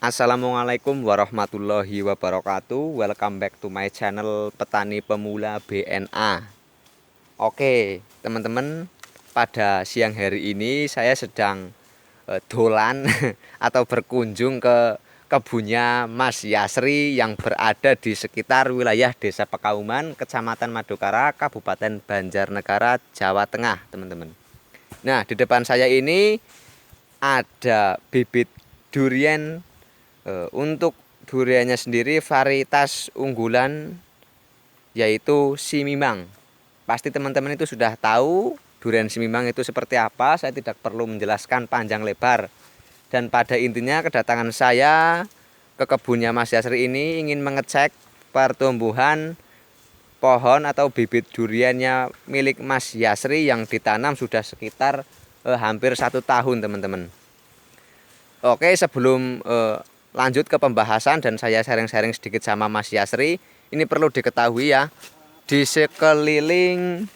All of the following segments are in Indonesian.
Assalamualaikum warahmatullahi wabarakatuh. Welcome back to my channel Petani Pemula BNA. Oke teman-teman, pada siang hari ini saya sedang dolan atau berkunjung ke kebunnya Mas Yasri yang berada di sekitar wilayah Desa Pekauman, Kecamatan Madukara, Kabupaten Banjarnegara, Jawa Tengah, teman-teman. Nah, di depan saya ini ada bibit durian. Untuk duriannya sendiri varietas unggulan yaitu Simimang. Pasti teman-teman itu sudah tahu durian Simimang itu seperti apa. Saya tidak perlu menjelaskan panjang lebar. Dan pada intinya kedatangan saya ke kebunnya Mas Yasri ini ingin mengecek pertumbuhan pohon atau bibit duriannya milik Mas Yasri yang ditanam sudah sekitar hampir 1 tahun, teman-teman. Oke, sebelum lanjut ke pembahasan dan saya sharing-sharing sedikit sama Mas Yasri, ini perlu diketahui ya, di sekeliling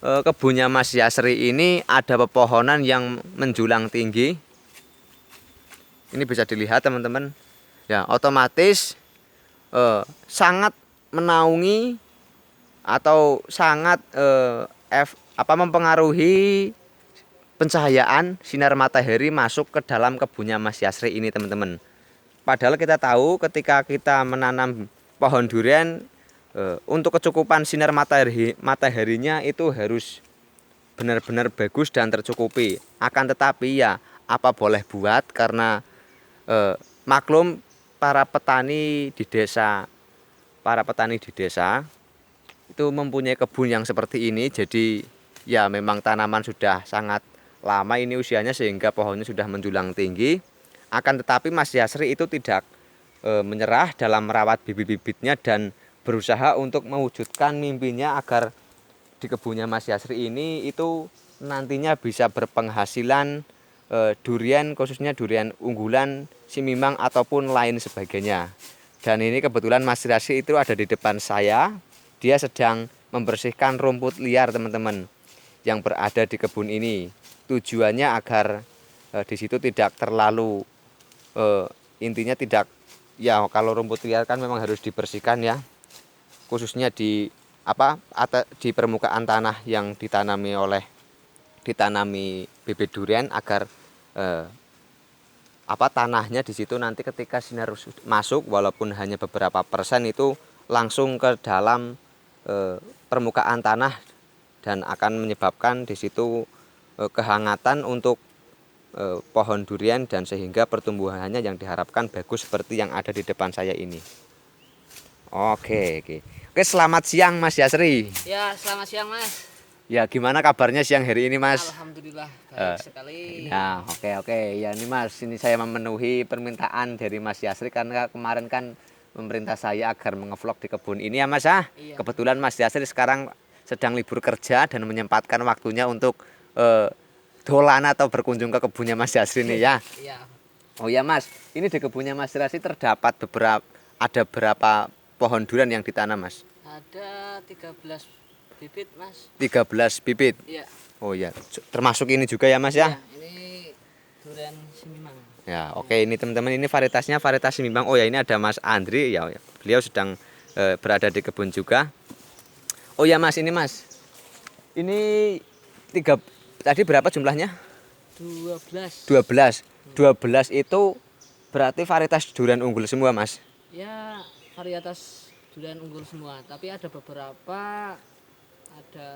kebunnya Mas Yasri ini ada pepohonan yang menjulang tinggi. Ini bisa dilihat teman-teman. Ya, otomatis sangat menaungi atau sangat mempengaruhi pencahayaan sinar matahari masuk ke dalam kebunnya Mas Yasri ini, teman-teman. Padahal kita tahu ketika kita menanam pohon durian, untuk kecukupan sinar mataharinya itu harus benar-benar bagus dan tercukupi. Akan tetapi ya apa boleh buat, karena maklum para petani di desa itu mempunyai kebun yang seperti ini. Jadi ya memang tanaman sudah sangat lama ini usianya sehingga pohonnya sudah menjulang tinggi. Akan tetapi Mas Yasri itu tidak menyerah dalam merawat bibit-bibitnya dan berusaha untuk mewujudkan mimpinya agar di kebunnya Mas Yasri ini itu nantinya bisa berpenghasilan durian, khususnya durian unggulan Simimang ataupun lain sebagainya. Dan ini kebetulan Mas Yasri itu ada di depan saya. Dia sedang membersihkan rumput liar, teman-teman, yang berada di kebun ini. Tujuannya agar di situ tidak terlalu intinya tidak, ya kalau rumput liar kan memang harus dibersihkan ya, khususnya di permukaan tanah yang ditanami bibit durian, agar tanahnya di situ nanti ketika sinar masuk walaupun hanya beberapa persen itu langsung ke dalam permukaan tanah dan akan menyebabkan di situ kehangatan untuk pohon durian, dan sehingga pertumbuhannya yang diharapkan bagus seperti yang ada di depan saya ini. Oke, selamat siang Mas Yasri. Ya, selamat siang Mas. Ya, gimana kabarnya siang hari ini Mas? Alhamdulillah baik sekali. Nah, oke. Ya ini Mas, ini saya memenuhi permintaan dari Mas Yasri karena kemarin kan memerintah saya agar mengevlog di kebun ini ya Mas ya. Iya. Kebetulan Mas Yasri sekarang sedang libur kerja dan menyempatkan waktunya untuk dolan atau berkunjung ke kebunnya Mas Yasri nih ya. Iya. Oh ya Mas, ini di kebunnya Mas Yasri terdapat berapa pohon durian yang ditanam Mas? Ada 13 bibit Mas. 13 bibit. Iya. Oh ya, termasuk ini juga ya Mas ya? Iya, ini durian Simimang. Ya, oke, ini teman-teman, ini varietas Simimang. Oh ya, ini ada Mas Andri ya, beliau sedang berada di kebun juga. Oh ya Mas, ini Mas, ini tadi berapa jumlahnya? 12. 12 itu berarti varietas durian unggul semua Mas? Ya, varietas durian unggul semua, tapi ada beberapa, ada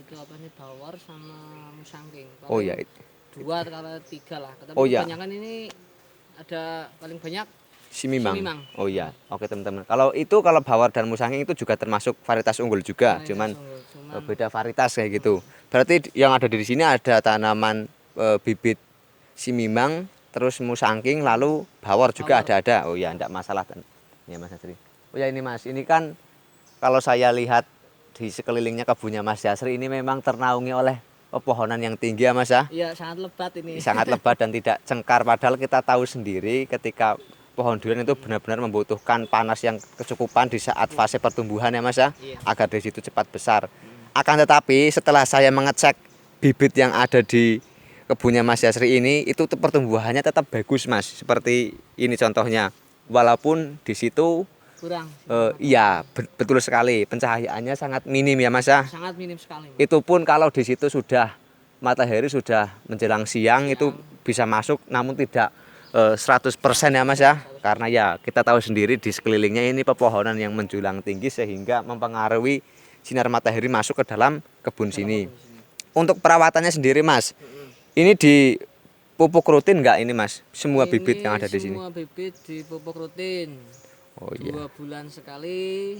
itu bawor sama musangking. Oh ya, 2 atau 3 lah. Tapi oh ya, kebanyakan ini ada paling banyak Simimang. Simimang. Oh iya, oke teman-teman. Kalau bawor dan musangking itu juga termasuk varietas unggul juga, cuman beda varietas kayak gitu. Berarti yang ada di sini ada tanaman bibit Simimang, terus musangking, lalu bawor juga ada. Oh iya, enggak masalah ya Mas Yasri. Oh ya ini Mas, ini kan kalau saya lihat di sekelilingnya kebunnya Mas Yasri ini memang ternaungi oleh pepohonan yang tinggi ya Mas ya. Iya, sangat lebat ini. Sangat lebat dan tidak cengkar, padahal kita tahu sendiri ketika pohon durian itu benar-benar membutuhkan panas yang kecukupan di saat fase pertumbuhan ya Mas ya, agar di situ cepat besar. Akan tetapi setelah saya mengecek bibit yang ada di kebunnya Mas Yasri ini itu pertumbuhannya tetap bagus Mas. Seperti ini contohnya. Walaupun di situ kurang iya betul sekali pencahayaannya sangat minim ya Mas ya. sangat minim sekali. Itu pun kalau di situ sudah matahari sudah menjelang siang itu bisa masuk, namun tidak 100% ya Mas ya. Karena ya kita tahu sendiri di sekelilingnya ini pepohonan yang menjulang tinggi sehingga mempengaruhi sinar matahari masuk ke dalam kebun sini. Untuk perawatannya sendiri Mas, ini di pupuk rutin nggak ini Mas? Semua bibit yang ada di sini. Semua bibit dipupuk rutin. Oh iya. 2 bulan sekali,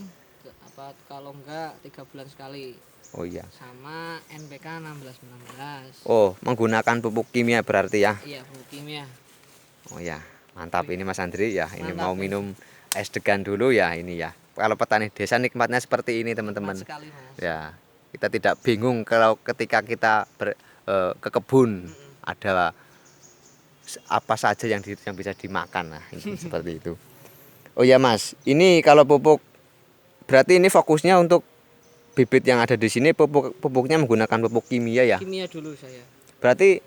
kalau enggak 3 bulan sekali. Oh iya. Sama NPK 16-16. Oh, menggunakan pupuk kimia berarti ya? Iya, pupuk kimia. Oh ya, mantap ini Mas Andri ya. Ini Mantap, mau ya. minum es degan dulu ya ini ya. Kalau petani desa nikmatnya seperti ini teman-teman. Sekali, Mas. Ya, kita tidak bingung kalau ketika kita ke kebun ada apa saja yang bisa dimakan nah ini, seperti itu. Oh ya Mas, ini kalau pupuk berarti ini fokusnya untuk bibit yang ada di sini pupuknya menggunakan pupuk kimia ya? Kimia dulu saya. Berarti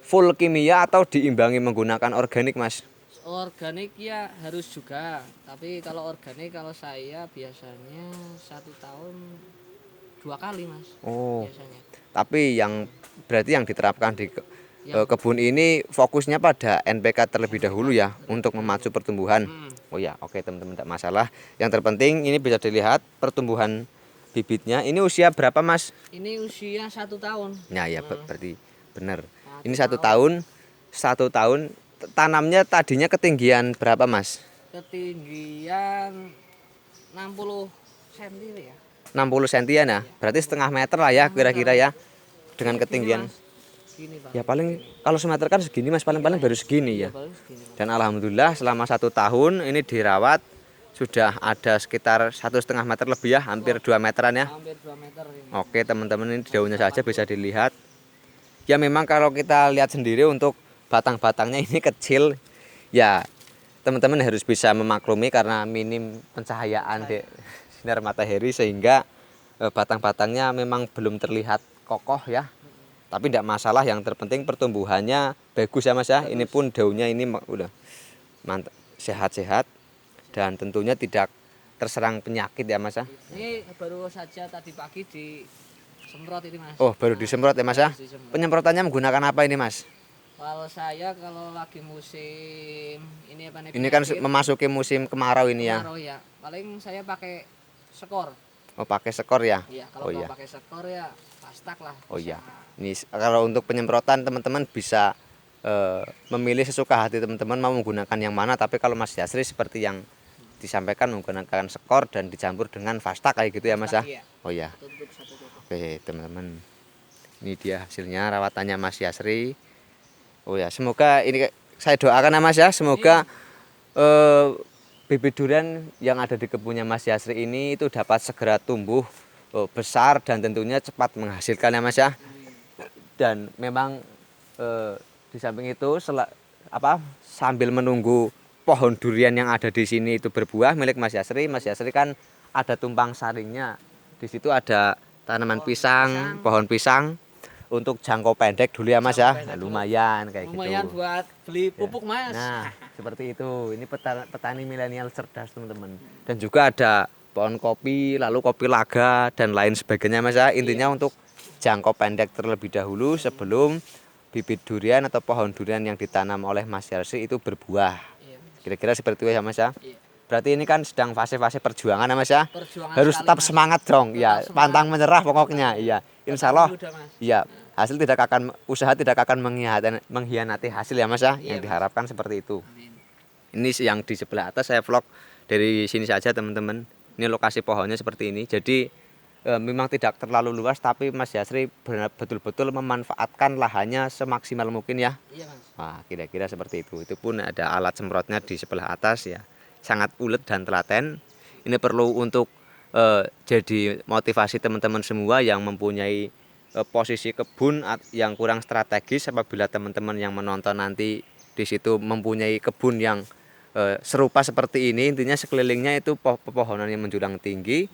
full kimia atau diimbangi menggunakan organik Mas? Organik ya harus juga. Tapi kalau organik kalau saya biasanya 1 tahun 2 kali Mas. Oh. Biasanya. Tapi yang berarti yang diterapkan di kebun ini fokusnya pada NPK terlebih dahulu ya untuk memacu pertumbuhan. Oh ya, oke teman-teman tidak masalah. Yang terpenting ini bisa dilihat pertumbuhan bibitnya. Ini usia berapa Mas? Ini usia 1 tahun. Ya berarti benar. Ini 1 tahun. 1 tahun tanamnya tadinya ketinggian berapa Mas? Ketinggian 60 cm ya. 60 sentian ya. Berarti setengah meter lah ya kira-kira ya. Dengan ketinggian. Gini, Pak. Ya paling kalau semeter kan segini Mas, paling-paling baru segini ya. Baru segini, Mas. Dan alhamdulillah selama 1 tahun ini dirawat sudah ada sekitar 1,5 meter lebih ya, hampir 2 meteran ya. Hampir 2 meter ini. Oke teman-teman, ini daunnya saja bisa dilihat. Ya memang kalau kita lihat sendiri untuk batang-batangnya ini kecil. Ya teman-teman harus bisa memaklumi karena minim pencahayaan di sinar matahari sehingga batang-batangnya memang belum terlihat kokoh ya. Tapi tidak masalah, yang terpenting pertumbuhannya bagus ya Mas ya. Ini pun daunnya ini udah mantap, sehat-sehat dan tentunya tidak terserang penyakit ya Mas ya. Ini baru saja tadi pagi disemprot ini Mas. Oh, baru disemprot ya Mas ya. Disemprot. Penyemprotannya menggunakan apa ini Mas? Kalau saya kalau lagi musim ini apa nih? Ini kan memasuki musim kemarau ini ya. Kemarau ya. Paling saya pakai skor. Oh, pakai skor ya. Iya, kalau Oh nggak iya. pakai skor ya pastak lah. Oh iya. Ini kalau untuk penyemprotan teman-teman bisa memilih sesuka hati teman-teman mau menggunakan yang mana, tapi kalau Mas Yasri seperti yang disampaikan menggunakan skor dan dicampur dengan Fastak kayak gitu ya Mas ya. Iya. Oh iya. Tutup satu tutup. Oke teman-teman, ini dia hasilnya rawatannya Mas Yasri. Oh ya, semoga ini saya doakan ya Mas ya, semoga bibit durian yang ada di kebunnya Mas Yasri ini itu dapat segera tumbuh besar dan tentunya cepat menghasilkan ya Mas ya. Dan memang di samping itu sambil menunggu pohon durian yang ada di sini itu berbuah milik Mas Yasri kan ada tumpang saringnya. Di situ ada tanaman pisang, pohon pisang untuk jangkau pendek dulu ya Mas ya. Nah, lumayan kayak gitu. Lumayan buat beli pupuk Mas. Nah, seperti itu. Ini petani milenial cerdas teman-teman. Dan juga ada pohon kopi, lalu kopi laga dan lain sebagainya Mas ya. Intinya untuk jangkau pendek terlebih dahulu sebelum bibit durian atau pohon durian yang ditanam oleh Mas Yasri itu berbuah. Iya. Kira-kira seperti itu ya Mas ya. Iya. Berarti ini kan sedang fase-fase perjuangan ya Mas ya. Perjuangan Harus sekali, tetap Mas. semangat dong. Tetap Ya, semangat. pantang menyerah pokoknya. Iya. Insya Allah. Mudah, Mas. Iya. Hasil usaha tidak akan mengkhianati hasil ya Mas ya. Iya, Yang Mas. diharapkan seperti itu. Amin. Ini yang di sebelah atas saya vlog dari sini saja teman-teman. Ini lokasi pohonnya seperti ini. Jadi memang tidak terlalu luas tapi Mas Yasri betul-betul memanfaatkan lahannya semaksimal mungkin ya. Iya Mas. Wah, kira-kira seperti itu. Itu pun ada alat semprotnya di sebelah atas ya. Sangat ulet dan telaten. Ini perlu untuk jadi motivasi teman-teman semua yang mempunyai posisi kebun yang kurang strategis. Apabila teman-teman yang menonton nanti di situ mempunyai kebun yang serupa seperti ini, intinya sekelilingnya itu pepohonan yang menjulang tinggi,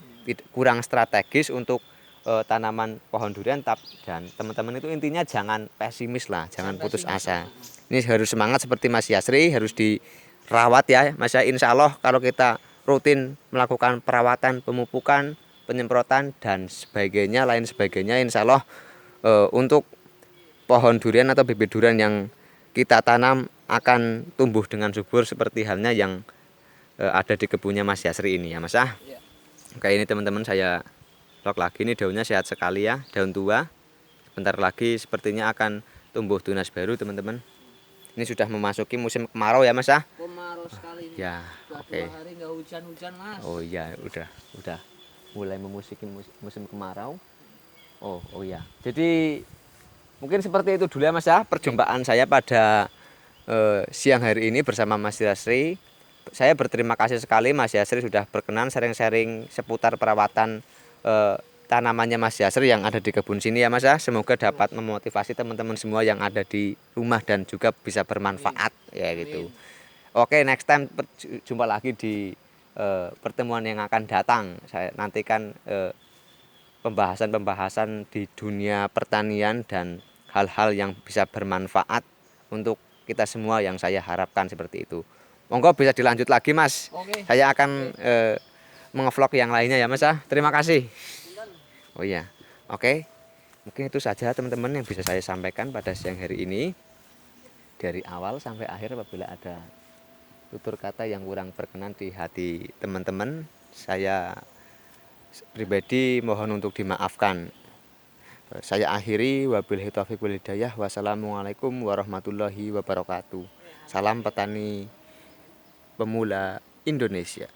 kurang strategis untuk tanaman pohon durian dan teman-teman itu intinya jangan pesimis lah, jangan putus asa. Ini harus semangat seperti Mas Yasri, harus dirawat ya Mas ya. Insya Allah kalau kita rutin melakukan perawatan, pemupukan, penyemprotan dan sebagainya, lain sebagainya, insya Allah untuk pohon durian atau bibit durian yang kita tanam akan tumbuh dengan subur seperti halnya yang ada di kebunnya Mas Yasri ini ya Mas ya. Oke, ini teman-teman saya log lagi, ini daunnya sehat sekali ya, daun tua. Bentar lagi sepertinya akan tumbuh tunas baru teman-teman. Ini sudah memasuki musim kemarau ya Mas ya. Kemarau sekali ini. Ya, oke. 2 hari nggak hujan-hujan Mas. Oh iya, udah mulai memasuki musim kemarau. Oh ya. Jadi mungkin seperti itu dulu ya Mas ya, perjumpaan saya pada siang hari ini bersama Mas Yasri. Saya berterima kasih sekali Mas Yasri sudah berkenan sharing-sharing seputar perawatan tanamannya Mas Yasri yang ada di kebun sini ya Mas ya. Semoga dapat memotivasi teman-teman semua yang ada di rumah dan juga bisa bermanfaat ya gitu. Oke, next time jumpa lagi di pertemuan yang akan datang. Saya nantikan pembahasan-pembahasan di dunia pertanian dan hal-hal yang bisa bermanfaat untuk kita semua yang saya harapkan seperti itu. Monggo bisa dilanjut lagi Mas. Oke. Saya akan mengevlog yang lainnya ya Mas ya. Terima kasih. Oh iya. Oke. Mungkin itu saja teman-teman yang bisa saya sampaikan pada siang hari ini. Dari awal sampai akhir apabila ada tutur kata yang kurang berkenan di hati teman-teman, saya pribadi mohon untuk dimaafkan. Saya akhiri, wabillahi taufiq wal hidayah. Wassalamualaikum warahmatullahi wabarakatuh. Salam petani pemula Indonesia.